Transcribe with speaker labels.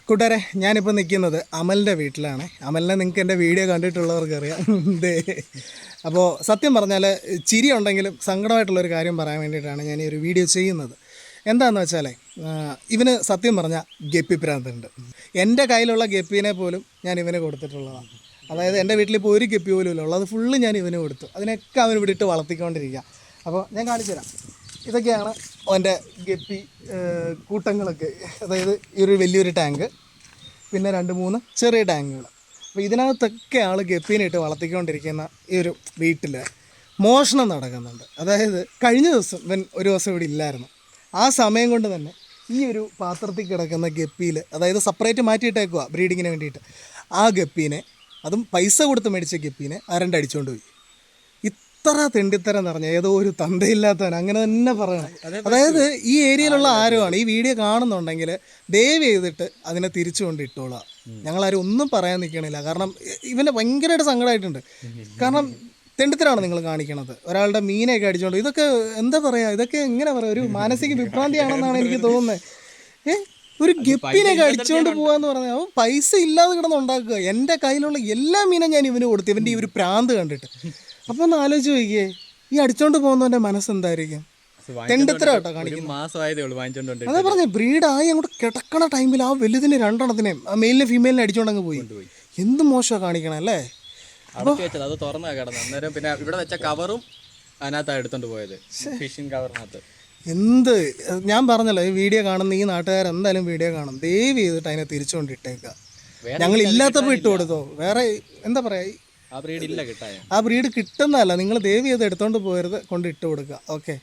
Speaker 1: കൂട്ടുകാരെ, ഞാനിപ്പോൾ നിൽക്കുന്നത് അമലിൻ്റെ വീട്ടിലാണ്. അമലിനെ നിങ്ങൾക്ക് എൻ്റെ വീഡിയോ കണ്ടിട്ടുള്ളവർക്കറിയാം. ദേ, അപ്പോൾ സത്യം പറഞ്ഞാൽ ചിരി ഉണ്ടെങ്കിലും സങ്കടമായിട്ടുള്ളൊരു കാര്യം പറയാൻ വേണ്ടിയിട്ടാണ് ഞാൻ ഈ ഒരു വീഡിയോ ചെയ്യുന്നത്. എന്താണെന്ന് വെച്ചാലേ, ഇവന് സത്യം പറഞ്ഞാൽ ഗപ്പി ഭ്രാന്തുണ്ട്. എൻ്റെ കയ്യിലുള്ള ഗപ്പീനെ പോലും ഞാൻ ഇവന് കൊടുത്തിട്ടുള്ളതാണ്. അതായത് എൻ്റെ വീട്ടിലിപ്പോൾ ഒരു ഗപ്പി പോലും ഇല്ല, ഉള്ളത് ഫുള്ള് ഞാൻ ഇവന് കൊടുത്തു. അതിനൊക്കെ അവന് വിട്ടിട്ട് വളർത്തിക്കൊണ്ടിരിക്കുക. അപ്പോൾ ഞാൻ കാണിച്ചു തരാം. ഇതൊക്കെയാണ് അവൻ്റെ ഗപ്പി കൂട്ടങ്ങളൊക്കെ. അതായത് ഈ ഒരു വലിയൊരു ടാങ്ക്, പിന്നെ 2-3 ചെറിയ ടാങ്കുകൾ. അപ്പോൾ ഇതിനകത്തൊക്കെ ആൾ ഗപ്പീനെ ഇട്ട് വളർത്തിക്കൊണ്ടിരിക്കുന്ന ഈ ഒരു വീട്ടിൽ മോഷണം നടക്കുന്നുണ്ട്. അതായത് കഴിഞ്ഞ ദിവസം ഇവൻ ഒരു ദിവസം ഇവിടെ ഇല്ലായിരുന്നു. ആ സമയം കൊണ്ട് തന്നെ ഈ ഒരു പാത്രത്തിൽ കിടക്കുന്ന ഗപ്പിയിൽ, അതായത് സെപ്പറേറ്റ് മാറ്റിയിട്ടേക്കുക ബ്രീഡിങ്ങിന് വേണ്ടിയിട്ട്, ആ ഗപ്പീനെ, അതും പൈസ കൊടുത്ത് മേടിച്ച ഗപ്പീനെ ആരണ്ട് അടിച്ചുകൊണ്ട് പോയി. ഇത്ര തെണ്ടിത്തരം നിറഞ്ഞ ഏതോ ഒരു തന്തയില്ലാത്തവൻ, അങ്ങനെ തന്നെ പറയണം. അതായത് ഈ ഏരിയയിലുള്ള ആരുമാണ് ഈ വീഡിയോ കാണുന്നുണ്ടെങ്കിൽ ദയവ് ചെയ്തിട്ട് അതിനെ തിരിച്ചു കൊണ്ട് ഇട്ടോളാം. ഞങ്ങളാരും ഒന്നും പറയാൻ നിൽക്കണില്ല. കാരണം ഇവനെ ഭയങ്കരമായിട്ട് സങ്കടമായിട്ടുണ്ട്. കാരണം തെണ്ടിത്തരാണ് നിങ്ങൾ കാണിക്കണത്. ഒരാളുടെ മീനെയൊക്കെ അടിച്ചുകൊണ്ട്, ഇതൊക്കെ എന്താ പറയുക, ഇതൊക്കെ എങ്ങനെ പറയുക, ഒരു മാനസിക വിഭ്രാന്തിയാണെന്നാണ് എനിക്ക് തോന്നുന്നത്. ഒരു ഗപ്പിനെയൊക്കെ അടിച്ചുകൊണ്ട് പോകാന്ന് പറഞ്ഞാൽ അവൻ പൈസ ഇല്ലാതെ കിടന്നുണ്ടാക്കുക. എൻ്റെ കയ്യിലുള്ള എല്ലാ മീനും ഞാൻ ഇവന് കൊടുത്തു, ഇവൻ്റെ ഈ ഒരു പ്രാന്ത് കണ്ടിട്ട്. അപ്പോൾ ഒന്ന് ആലോചിച്ച് നോക്കിയേ, ഈ അടിച്ചോണ്ട് പോകുന്നവൻ്റെ മനസ്സെന്തായിരിക്കും? തെണ്ടിത്തരം കേട്ടോ കാണിക്കുന്നത്. അതാ പറഞ്ഞ ബ്രീഡായി അങ്ങോട്ട് കിടക്കണ ടൈമിൽ ആ വലുതിനെ 2 മെയിലിനെ ഫീമെയിലിനെ അടിച്ചോണ്ടങ്ങ് പോയി. എന്ത് മോശമാണ് കാണിക്കണം അല്ലേ?
Speaker 2: അത് തുറന്നാ കിടന്നു. അന്നേരം പിന്നെ ഇവിടെ വെച്ച കവറും അതിനകത്താണ് എടുത്തോണ്ട് പോയത്, ഫിഷിംഗ് കവറിനകത്ത്.
Speaker 1: എന്ത് ഞാൻ പറഞ്ഞല്ലോ, ഈ വീഡിയോ കാണുന്ന ഈ നാട്ടുകാർ എന്തായാലും വീഡിയോ കാണും. ദയവ് ചെയ്തിട്ട് അതിനെ തിരിച്ചുകൊണ്ടിട്ടേക്കുക. ഞങ്ങൾ ഇല്ലാത്തപ്പോൾ ഇട്ട് കൊടുത്തോ. വേറെ എന്താ പറയുക,
Speaker 2: ആ ബ്രീഡ് ഇല്ല, കിട്ടാൻ.
Speaker 1: ആ ബ്രീഡ് കിട്ടുന്നതല്ല. നിങ്ങൾ ദയവ് ചെയ്ത് എടുത്തോണ്ട് പോകരുത്, കൊണ്ട് ഇട്ട് കൊടുക്കുക. ഓക്കെ.